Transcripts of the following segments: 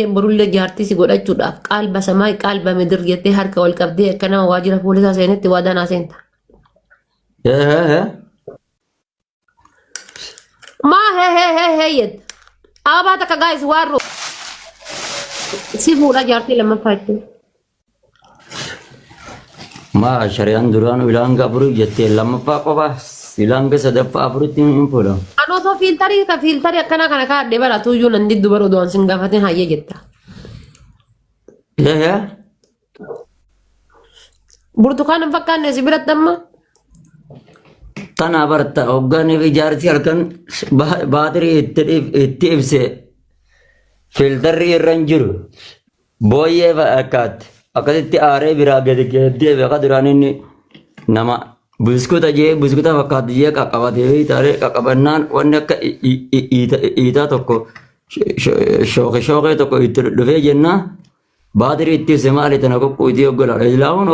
Burulle jaartii si godhachuudhaaf qalba samaa qalba midir jettee harka wal qabdee akka nama waajjira poolisaa seenetti waadaan haseenta. Maa hee yed. Abaa takka gaayis waarroo. Si fuudha jaartii lammaffaa jechuudha. Ma syarian duraan bilang gak perlu jadi lama pak apa bilang ke sadapat perlu tim pula. Anu so filteri kana ka de bara tuju nanti dubaro doan sing gafatin haye jetta. Ya. Burtukan fakkan ne sibirat damma. Tanah berta ogan ini jarti alkan bateri itu se filteri ranjur boye akat. Akasitti aaree biraa gadi deebi'ee akka duraan inni nama buskuta fakkaatu jee qaqqabatee taaree qaqqabannaan wanni akka iitaa tokko shookee tokko itti dhufee jenna baatirii itti ibse maali tana qoqqootii oggolaadha. Ilaahuun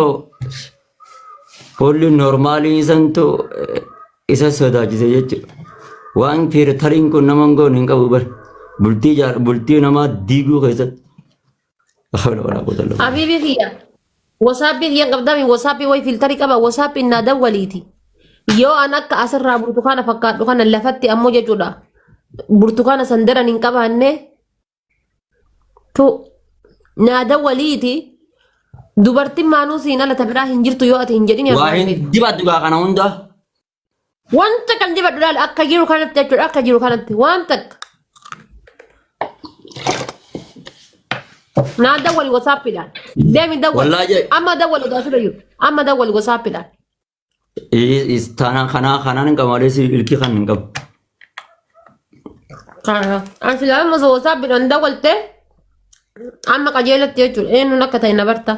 holli noormaalii santu isa sodaachise jechuudha. Waan filtariin kun nama goon hin qabu bar bultii namaa diiguu keessatti. Habibi kiyya wasaabii kiyyan qabdami wasaabii way filtarii qaba wasaabii naa dawwaliiti yoo an akka asirraa burtukaana fakkaadhu kana lafatti ammoo jechuudha burtukaana sandaran hin qabaanne tu naa dawwaliiti dubartiin maanuu siin ala tabiraa hin jirtu yoo ati hin jedhin waa hin dibaddu gaa kana hunda wanta kan dibaddu laal akka jiru kanatti jechuudha akka jiru kanatti wanta Na dawwal WhatsApp ila. Demi dawwal. Amma dawwal udasira yu. Amma dawwal WhatsApp ila. Istana khana ningka malesi ilki khan ningka. Kana. Ansila amma WhatsApp ila dawwal te. Amma kajelat te chul. Enu nakata ina barta.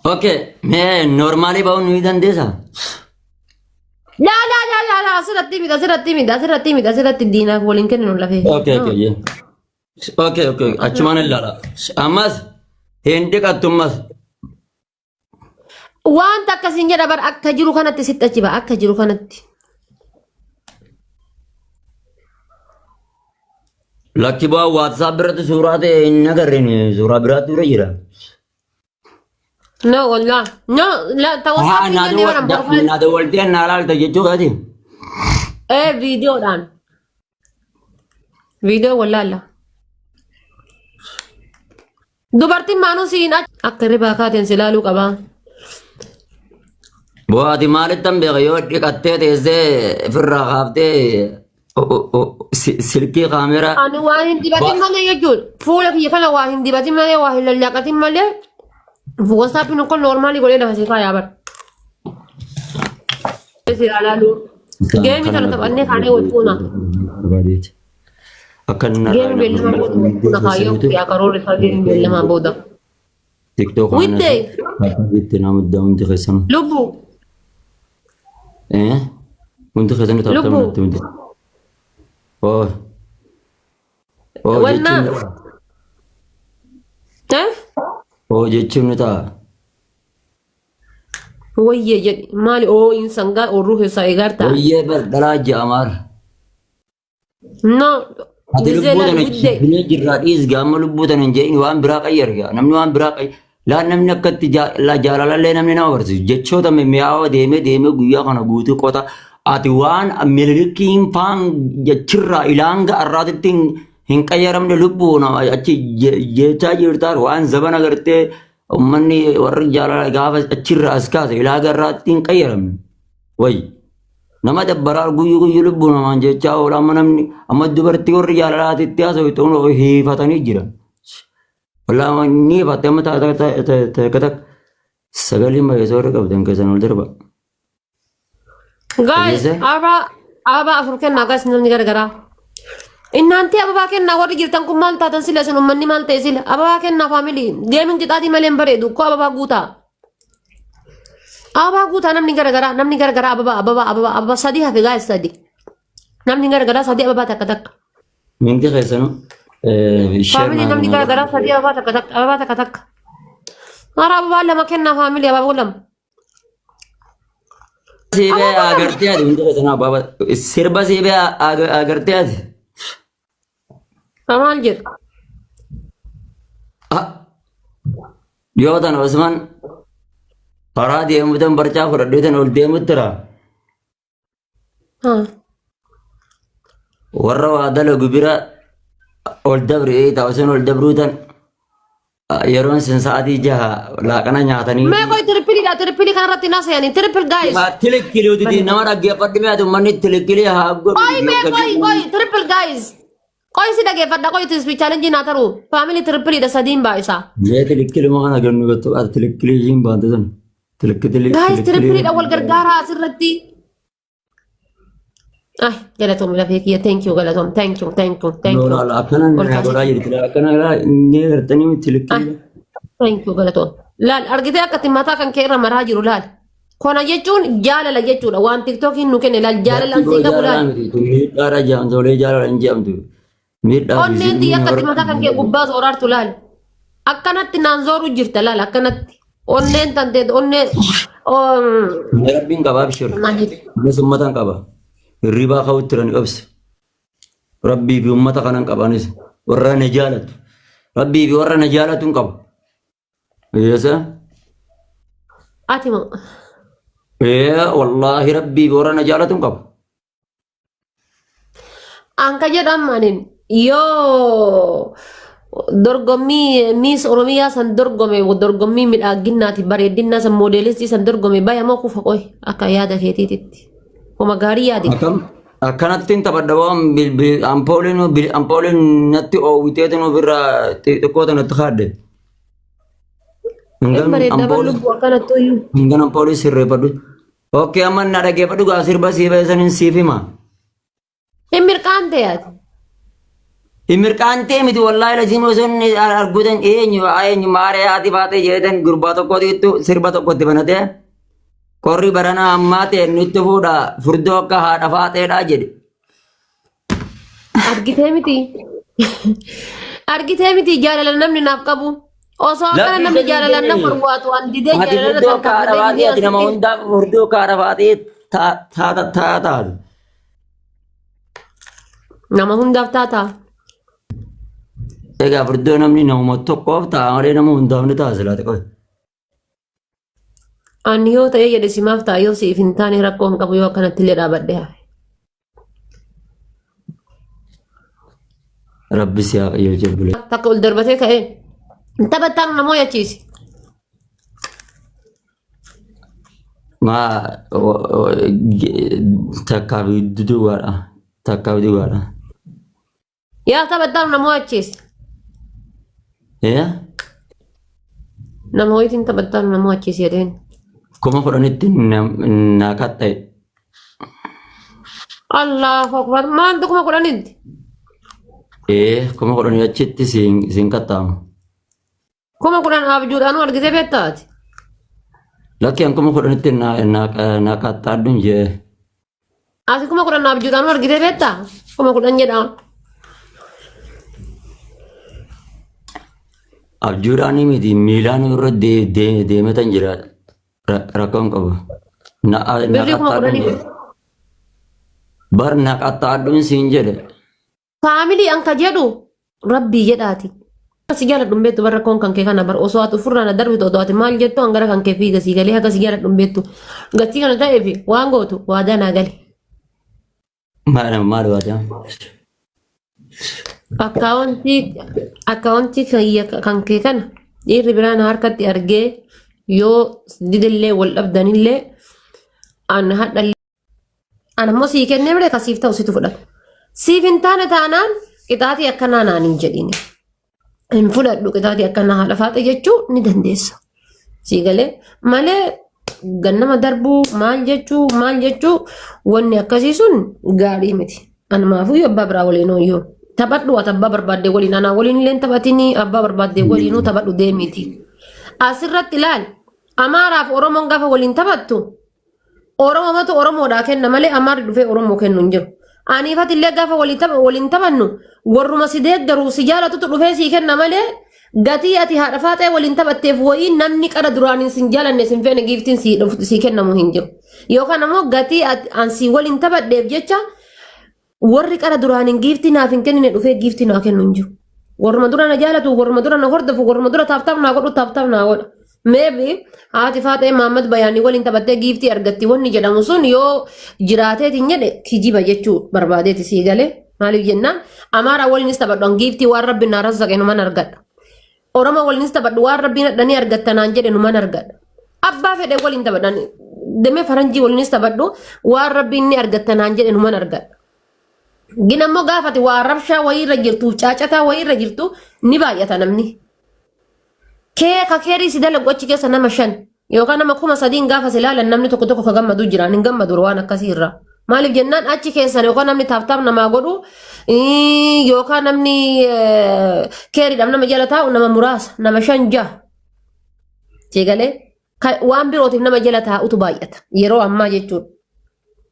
Okay, मैं normally बाउ नहीं दंदे सा. La. Sirat dina bolin kan nulla fe. Okay, yeah. Okay. Achuman lala. Amas hindi ka tumas. Wanta akkasin jedha bar akka jiru kanatti sitti achi ba'a akka jiru kanatti. Lakki ba'a WhatsApp biratti suuraa ta'e hin agarreen suuraa biraatti bira jira. No, wallah. No, la ta WhatsApp ni bara profile. Na da walti na laalta jechuudha. Videodhaan. Video wallalla. Dubartiin maanuu siin akka ribaa kaateen si laaluu qabaa. Bu'aati maalittan beeka yoo dhiqattee teessee ofirraa kaaftee silkii kaameraa. Ani waa hin dibatin malee jechuudha. Fuula kiyya kana waa hin dibatin malee waa hin lallaaqatin malee. WhatsApp kun normaalii godhee lafa siiqaa yaabar. Si laaluu. Geemii kana taphannee kaanee wal fuuna. Akan Game beellama booda kaayoo yaa karoora isaa game beellama booda. TikTok Widde. Witte nama daawwanti keessan. Lubbu. Wanti keessan taphatamu natti miti. Oh. Wanna. Jechuun ta'a. Wayyee jedhi maali insangaa oorruu keessaa eegartaa. Wayyee bal'aa jaamaar. No. Ati lubbuutan bina jirraa dhiisgaa amma lubbuutan hin jedhin waan biraa qayyarga namni waan biraa laan namni akkatti jaalalallee namni nama barsiisu jechoota mi'aawa deemee guyyaa kana guutuu qota ati waan milikiin faan jechirraa ilaanga arraatitti hin qayyaramne lubbuu nama achi jechaa jirtaan waan zaban agartee ummanni warri jaalala gaafa achirraa as kaase ilaaga arraatitti hin qayyaramne wayi. Nama dabbaraa guyyuu lubbuu namaan jechaa oola amma namni amma dubartii warri jaalalaatitti haasa'u ta'uun hiifatanii jiran. Walaa ni hiifatte amma takka sagalee mageessa warri qabdan keessan ol darba. Guys, abaa afur kennaa gas namni gargaraa. Innanti ababaa kennaa warri jirtan kun maal taatan sila sun ummanni maal ta'e sila ababaa kennaa faamilii geemin qixaatii malee hin bareedu ko ababaa guutaa. Ababa guutaa namni garagaraa ababa sadii hafe gaa'es sadii. Namni garagaraa sadii ababa takka. Minti keessanuu. Faamilii namni garagaraa sadii ababa takka. Mara ababa lama kennaa faamilii ababa lama. Siibee agartee ati minti keessanuu ababa sirba siibee agartee ati. Amal jir. Yootan Osman karaa deemuutan barcaa fudhadheetan ol deemutti jira. Warra waa dalagu bira ol dabree taasisan ol dabruutan yeroon sin sa'aatii jaha laaqana nyaatanii. Mee koi trippilii kanarratti naasa yaani trippil guys. Tilikilii uti nama dhaggeeffadhi mee ati manni tilikilii haa godhu. Koi trippil guys. Koi si dhaggeeffadha koi tisbi challenge naa taru family trippilii da sadiin baay'isa. Mee tilikilii maa kana gannu gattu ati tilikilii hin baante san. Guys trippilii da wal gargaaraa asirratti. Ay, galatoom lafee kiyya thank you galatoom thank you. Akkana naa godhaa jirti akkana inni gartanii tilikilii. Thank you galatoom. Laal argitee akkatti mataa kan kee irra maraa jiru laal. Kona jechuun jaalala jechuudha waan tiktookiin nu kenne laal jaalalaan si qabu laal. Miidhaadha jaamtolee jaalala hin jedhamtu. Onneen xiyya akkatti mataa kan kee gubbaa sooraartu laal. Akkanatti naan zooru jirta laal akkanatti. Onneen tantee onneen. Rabbiin qabaa bishir. Innis ummatan qaba. Hirribaa ka'utti jiran qabsi. Rabbii fi ummata kanan qabanis warra na jaalatu. Rabbii fi warra na jaalatu hin qabu. Yeesa. Ati moo. Wallaahi rabbii fi warra na jaalatu hin qabu. Anka jedhan manin yoo dorgommii Miss Oromiyaa san dorgommii midhaaginnaati bareedinaa san moodeelistii san dorgome baya moo kufa qoy akka yaada keetiititti. Oma gaarii yaadi. Akkanattiin taphadha waan ampooliin natti oowwiteetiin ofirraa xixiqqoota natti kaadde. Hingan ampoolii sirreeffadhu. Okkee amma na dhageeffadhu gaa sirba sii beeksaniin siif hima. Hin mirqaante yaati. Hin mirqaantee miti wallaahi lasiin osoo arguutan eenyu maaree haati baatee jedhan gurbaa tokkotti sirba tokkotti banatee. Korri baranaa ammaa ta'e nutti fuudha furdoo akka haadha faateedhaa jedhe. Argitee miti jaalala namni naaf qabu. Osoo akkana namni jaalala nama barbaadu waan didee jaalala kan qabu. Nama hundaaf furdoo akka haadha faatee taataadha. Nama hundaaf taataa. Egaa furdoo namni nama tokkoof ta'a malee nama hundaaf ni taasisa qoy. Ani yoo ta'ee jedhe simaaf ta'a yoo siif hin taane rakkoo hin qabu yoo akkanatti illee dhaabadhe hafe. Rabbi si haa qayyoo jabbulee. Takka ol darbatee ka'ee taphataan namoo yachiisi. Takkaaf duwwaadha. Takkaaf duwwaadha. Yaa taphataan namoo yachiisi. Nama ho'iitiin taphataan namoo yachiisi jedheen. Kuma kudhanitti naa katta'e. Allahu akbar maaltu kuma kudhanitti? Kuma kudhanii achitti siin katta'amu. Kuma kudhan abjuudhaan argitee beektaati? Lakkeen kuma kudhanitti naa katta'adduun jee. Ati kuma kudhan abjuudhaan argitee beektaa? Kuma kudhan jedhaa. Abjuudhaan miti miilaan irra deemetan jira. Rakkoon qabu. Bar naqattaadhuun siin jedhe. Faamilii anka jedhu rabbii jedhaati. Si jaaladhu beektu bar rakkoon kan kee kana bar osoo ati ofirraa darbitu otoo ati maal jettu hangara kan kee fiiga sii galee akka si jaaladhu beektu. Gatii kana ta'eefi waan gootu waadaa naa gali. Maal waadaa? Akkaawuntii kan kee kana dhiirri biraan harkatti argee yoo didillee wal dhabdanillee an hadhallee an ammoo sii kennee bire kasiif ta'u situ fudhatu. Siif hin taane taanaan qixaatii akkanaa naan hin jedhine. Hin fudhadhu qixaatii akkanaa haadha faaxe jechuu ni dandeessa. Sii galee malee gannama darbuu maal jechuu wanni akkasii sun gaarii miti. Anumaafuu abbaa biraa waliin hooyyoo. Taphadhu ati abbaa barbaadde waliin anaa waliin illee taphatini abbaa barbaadde waliinuu taphadhu deemiti. Asirratti ilaali. Amaaraaf Oromoon gaafa waliin taphattu Oromootu Oromoodhaa kenna malee Amaarri dhufee Oromoo kennu hin jiru. Aniifati illee gaafa waliin taphannu warruma si deeggaru si jaalatutu dhufee sii kenna malee gatii ati haadha faaxee waliin taphatteef wayii namni qara duraaniin sin jaalanne sin feene giiftiin sii kennamu hin jiru. Yookaan ammoo gatii ansii waliin taphadheef jecha warri qara duraanin giiftii naaf hin kennine dhufee giiftii naa kennu hin jiru. Warruma dura na jaalatu, warruma dura na hordofu, warruma dura taaftaaf naa godhu, taaftaaf naa godha. Maybe haati Faatee Mahammad Bayaanii waliin taphattee giiftii argatti wanni jedhamu sun yoo jiraateetiin jedhe kijiba jechuu barbaadeeti sii galee. Maaliif jennaan Amaaraa waliinis taphadhu giiftii waan rabbi naa razzaqe numan argadha. Oromoo waliinis taphadhu waan rabbiin hadhanii argattanaan jedhe numan argadha. Abbaa fedhe waliin taphadhan damee faranjii waliinis taphadhu waan rabbiin ni argattanaan jedhe numan argadha. Ginammoo gaafate waa rabshaa wayii irra jirtu caacataa wayii irra jirtu ni baay'ata namni. Ka keerii si dalagu achi keessa nama 5 yookaan nama 3,000 gaafa si ilaalan namni tokko tokko ka gammadu jiraan hin gammadu waan akkasii irraa. Maaliif jennaan achi keessan yookaan namni taaftaaf namaa godhu yookaan namni keeriidhaaf nama jala taa'u nama muraasa nama 5-6. Jeegalee waan birootiif nama jala taa'utu baay'ata yeroo ammaa jechuudha.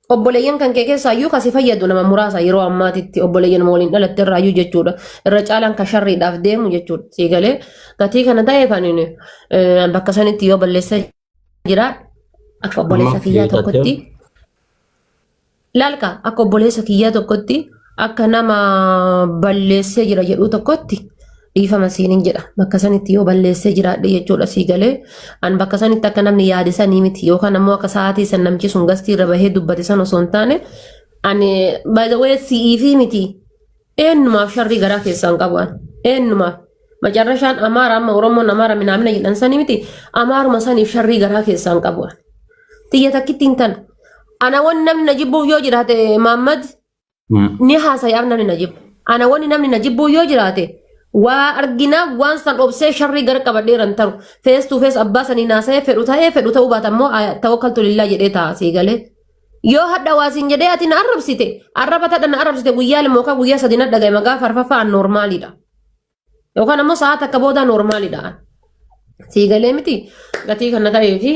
Obboleeyyan kan kee keessaayyuu kasi fayyadu nama muraasa yeroo ammaatitti obboleeyyan waliin dhalatte irraayyuu jechuudha. Irra caalaan ka sharriidhaaf deemu jechuudha. Jeegalee gatii kana ta'ee kan bakka sanitti yoo balleessaa jira akka obboleessa kiyyaa tokkotti. Laalka akka obboleessa kiyyaa tokkotti akka nama balleessee jira jedhu tokkotti dhiifama siiniin jedha. Bakka sanitti yoo balleessee jiraadhe jechuudha sii galee an bakka sanitti akka namni yaadisanii miti yookaan ammoo akka sa'aatii san namchi sun gastii irra bahee dubbate san osoo hin taane ani by the way si'ii fi miti eenyumaaf sharrii garaa keessaan qabu eenyumaaf macarrashaan Amaara amma Oromoon Amaara minaamina jedhan sanii miti Amaaruma saniif sharrii garaa keessaan qabu xiyya takkittiin tan ana wanni namni na jibbuuf yoo jiraate Mahammad ni haasayaaf namni na jibbu ana wanni namni na jibbuuf yoo jiraate waa argina waan san obsee sharrii gara qabadheeran taru face to face abbaa sanii naasa'ee fedhu ta'uu baatammoo tawakkaltu lillaa jedhee ta'a sii galee yoo hadha waasiin jedhee ati na arrabsite arraba tadha na arrabsite guyyaa lama yookaan guyyaa 3 na dhagaye magaa farfafaan noormaalidha yookaan ammoo sa'aat akka booda noormaalidha sii galee miti gatii kana ta'ee fi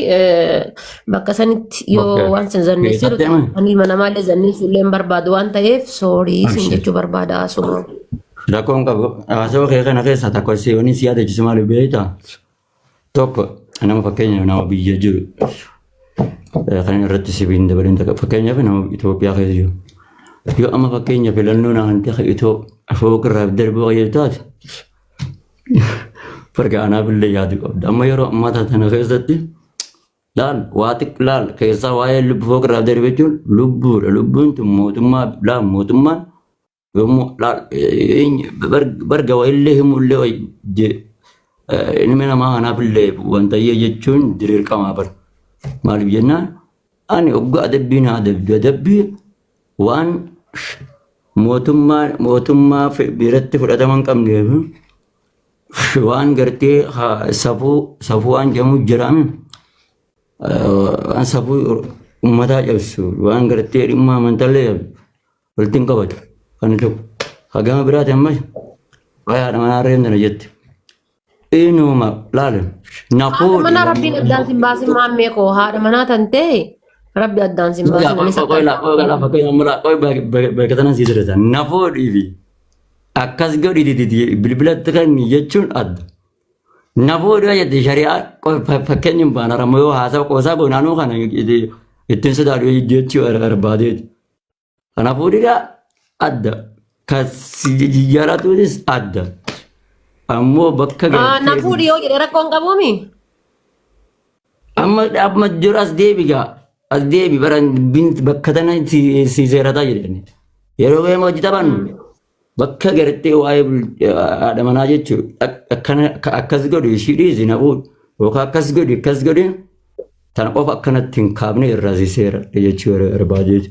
bakka sanitti yoo waan san zanneessiru ani ilma namaallee zanneessullee hin barbaadu waan ta'eef soorii sin jechuu barbaada asuma. Rakkoon qabu haasawaa kee kana keessa takka seewanii si yaadachiisu maaliif beektaa? Tokko nama fakkeenya nama biyya jiru kan irratti sibiin dabaleen takka fakkeenyaaf nama Itoophiyaa keessa jiru. Yoo amma fakkeenya filannoo naan ta'e itoo foogirraa darbuu qayyadu taate farga anaaf illee yaadu qabda. Amma yeroo ammaa tana keessatti laal keessaa waa'ee lubbuu foogirraa darbe jechuun lubbuudha. Lubbuun tun mootummaan yommuu barga illee himullee ilmi namaa kanaaf illee wanta jechuun dirqamaa bar maaliif jennaan ani oggaa adabbiin adabbii waan mootummaa biratti fudhatama hin qabneef waan gartee safuu waan jedhamu jiraame waan safuu uummataa cabsu waan gartee dhimma amantaallee walitti hin qabatu. Kan itu agama berarti amma kayak mana rem dan jet ini mak lalu naku mana rabbi adan simbasi mamme ko ada mana tante rabbi adan simbasi nani koi lah pakai nomor koi berkaitan sih terus nafu ini akas gak di bila tekan jecun ad nafu dia jadi syariat koi pakai nyimpan orang mau hasab kosa kau nanu kan itu sudah dia jecun arbadit nafu dia ada kasih tulis ada ammoo bakka gartee nafuudhi yoo jedhe rakkoon qabuumi amma jiru as deebi baran bint bakka tana si seerataa jedhani yeroo ga'ee hojii taphannu bakka gartee waa'ee haadha manaa jechuun akkas godhu ishii dhiisi nafuudhi yookaan akkas godhu tana qofa akkanatti hin kaabne irraa si seera jechuu barbaadeeti.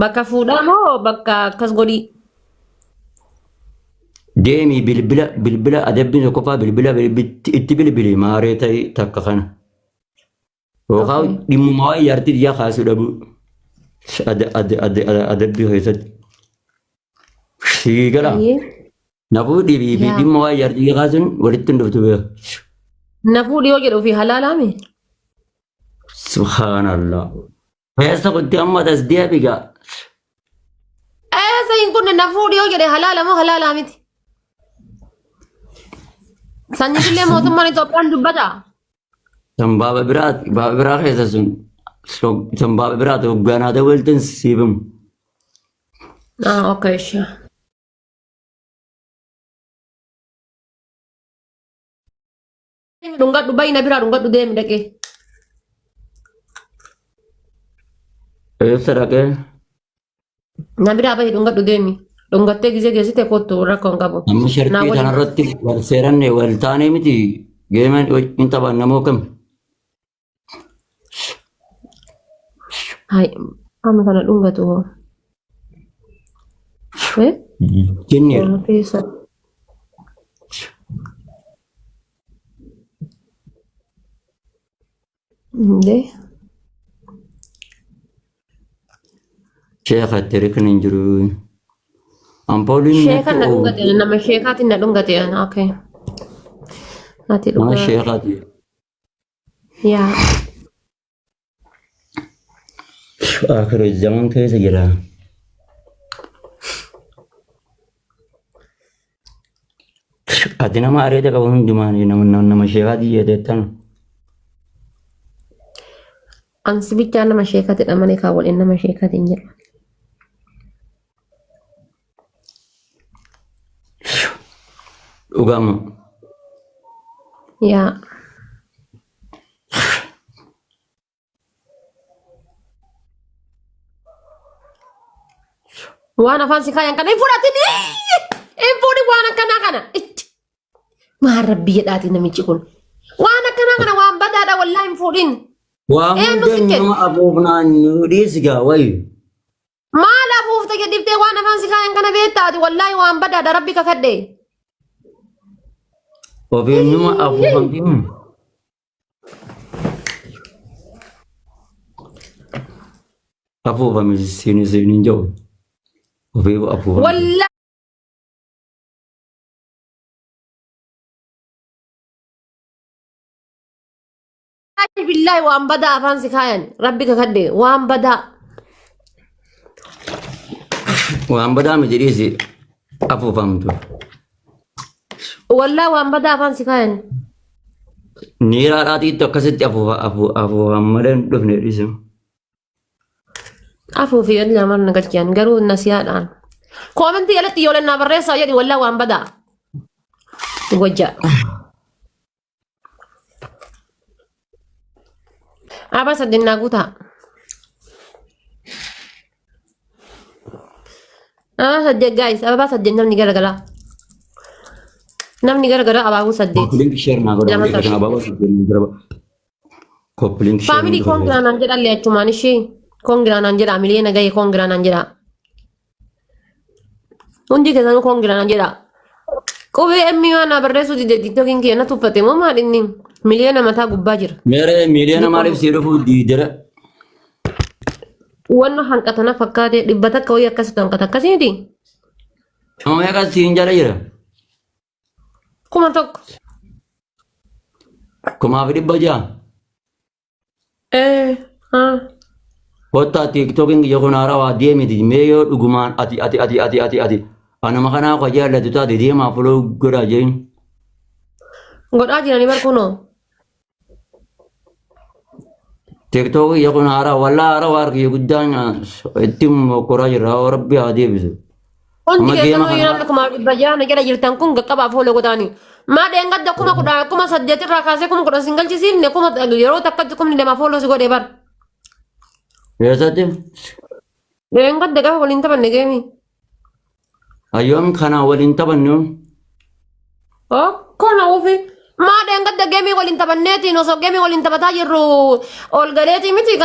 Bakka fuudhaa moo bakka akkas godhi? Deemi bilbila adabbiin tokko fa'aa bilbila itti bilbili maaree ta'e takka kana. Yookaan dhimma waa'ee yaartii biyyaa kaasuu dhabu adabbii keessatti. Siigala. Nafuudhi dhimma waa'ee yaartii biyyaa kaasuun walitti hin dhuftu beeku. Nafuudhi yoo jedhu fi halaalaami? Subhaanallah. Peesa kutti amma tasdiya biga. Sayin kun nafuudhi yoo jedhe halaala moo halaalaa miti? Sanyifillee mootummaan Itoophiyaan dubbata. San baaba biraa keessa sun san baaba biraa hogganaa dawaltin siifamu. اوكي شو dunga du bayna bira dunga du dem dake Sadaqee na bira bay dunga du demi dunga te gize gize te kotu rakon gabo amma na shartii wali kanarratti wal seeranne wal taanee miti geeman hin taphan namoo kam hai amma kana dunga tu eh jinniir oh pesa de sheekha tirikni hin jiru ampooliin sheka natti na oo dunga te na sheka tin na dunga te okay ati nama dunga sheekhaati ya akhiru zaman keessa jira ati nama areeda qabu hundumaanii nama sheekhaati jedheettan ansi bicha nama sheka te damane ka wal nama sheka tin jira dhugama ya wana fansi kayan kana furatini fudi wana kana marabbi yadati namichi kun wana kana wan badada wallahi fudin waan nu hunda sikke nama afuufnaan nu dhiisigaa wayi mala fufta ke dibte wana fansi kayan kana betati wallahi wan badada rabbi ka kadde ofiin nama afuufamti afuufame siin jiru ofii afuufamti wallahi billahi wan bada fansi kayan rabbi ka kadde wan bada waan badaame jedhiisi afuufamtu wallahi wan bada fansi kayan niiraadhaatiitti akkasitti afuufan malee hin dhufne dhiisu afuufi yalla marna galchan garu nasiyaadhaan koomenti yalatti yoolannaa barreessaa jedhi wallahi wan bada wajja aba sadinna guta sadde guys aba sadde namni gara abagu sadde koppiliinki sheer naa godha lama kan sadde abaabaa saddeetiin jira koppiliinki sheer family kongiraanan jedha le achumaan ishee kongiraanan jedha miliyeena gaye kongiraanan jedha hundi keessanuu kongiraanan jedha qubee emmi waan barreessu dide tiktokiin kiyya tuffate moo maadhinni miliyeena mataa gubbaa jira meere miiliyoona maaliif sii dhufuu diidera wanno hanqatana fakkaate dhibba takka wayii akkasitti hanqata akkasiiti nama meeqas siin jala jira kuma tokko 1,600 haa kottaa tiiktokiin kiyya kun haarawaa deemiti mee yoo dhugumaan ati anama kanaa kwa jaallatu taate deemaa fuloo godhaa jeen godhaa jiranii barkunoo tiktokii kiyya kun haaraa wallaa haarawaa harkiyya guddaan itti mokoraa jirra rabbi haa deebisu hundi amma geema keessanuu yoo namni kuma dhibba jaana jala jirtan kun qaqqabaaf oole godhaanii maa dheengadda kuma 8 irraa kaasee kuma 10 singalchisiifne kuma yeroo takkatti kumni lama fooloo si godhee bar keessatti dheengadda gaafa waliin taphanne geemii ayyoom kanaa waliin taphannu akkana ufi maa dheengadda geemii waliin taphanneetiin osoo geemii waliin taphataa jirru ol galeetii miti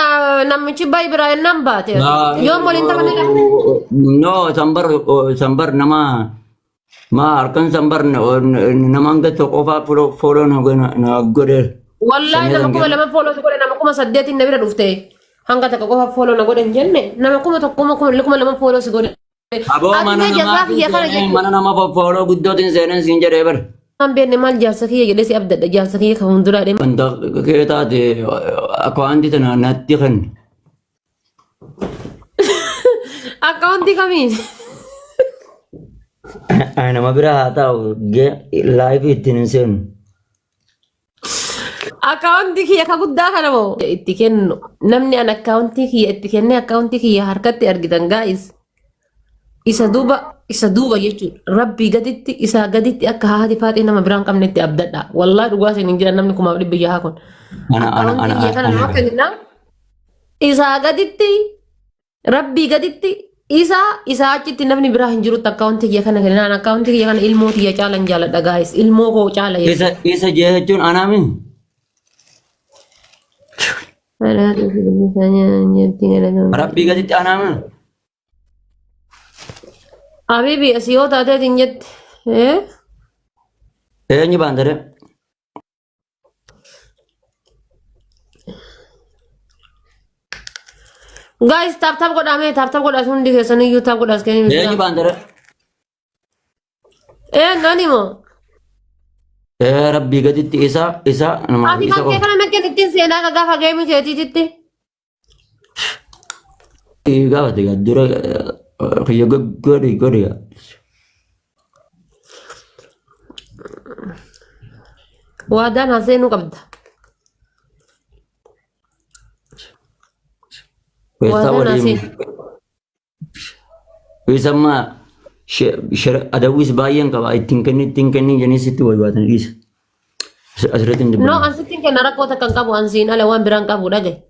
namichi bayi biraa ennaan baate yoom waliin taphanne no sambar nama ma harkan sambar namaan gatto qofaa fooloo na godhe wallahi nama kuma lama fooloo si godhe nama kuma 8 na bira dhufte hanga takka qofa fooloo na godhe hin jenne nama kuma tokkuma kuma lama fooloo si godhe aboo mana nama fooloo guddootiin seenan siin jedhee bar an beenne maal jaarsa kiyya jedhee si abdadha jaarsa kiyya kan hunduraa deema wanta kee taate akkawaanti tana natti kan akkawantii kamiin nama bira haa ta'u laayifii ittiin hin seenu akkawantii kiyya ka guddaa kana moo itti kennu namni an akkawantii kiyya itti kenne akkawantii kiyya harkatti argitan gaa'is isa duuba jechuudha. Rabbii gaditti isaa gaditti akka haati faaxee nama biraan qabnetti abdadha. Wallaahi dhugaa isin hin jiran namni 600 kun. Akkaawuntii kiyya kana nama kennina. Isaa gaditti rabbii gaditti isaa achitti namni biraa hin jirutti akkaawuntii kiyya kana kennina. Akkaawuntii kiyya kana ilmoo kiyya caalan jaaladha gaayis. Ilmoo koo caala jechuudha. Isa jechuun anaami. Rabbii gaditti anaami. Habibi asii yoo taateetiin jette. Eenyu baandare? Guys, tap godhame hundi keessan iyyuu tap godhas kenni. Eenyu baandare? Nani moo? Rabbii gaditti isa nama Ati isa kan kee kana nakken ittiin seenaa ka gaafa geemi keetiititti. gaafate dura kiyya godhi. Waadaan haseenuu qabda. Waadaan haseen. Wisamma adawwis baay'een qaba ittiin kenni jeniisitti waywaatan dhiisa. Asirratti hin No, ansittiin kenna rakkoo takka hin qabu ansiin ala waan biraan qabu dhagaye.